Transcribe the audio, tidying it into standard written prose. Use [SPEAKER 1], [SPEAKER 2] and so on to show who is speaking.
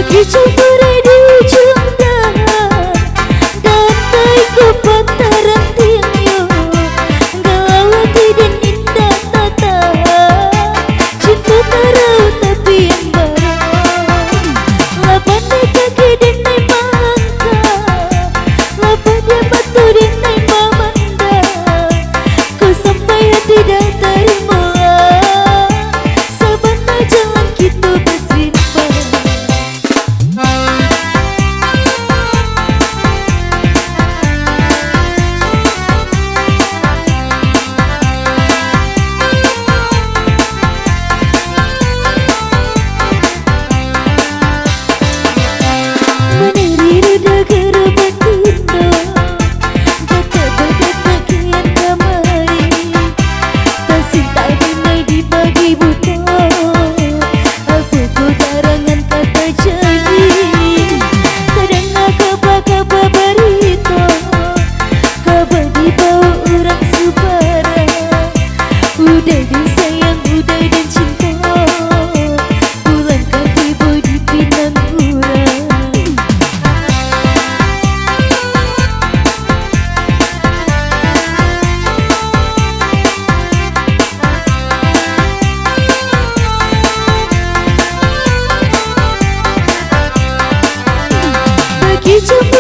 [SPEAKER 1] Dicampurai di ujung dahan Dantaiku pantaran tingyo Galawati dan indah tata Cinta tarau tapi yang barang Lapandai kaki dan nai mangka Lapadia batu dan nai mamanda Kau sampai hati dah terima Sabana jalan kita bersimpah Udah disayang, udah dan cinta Pulang kaki bodi pinang kurang Bagi jumpa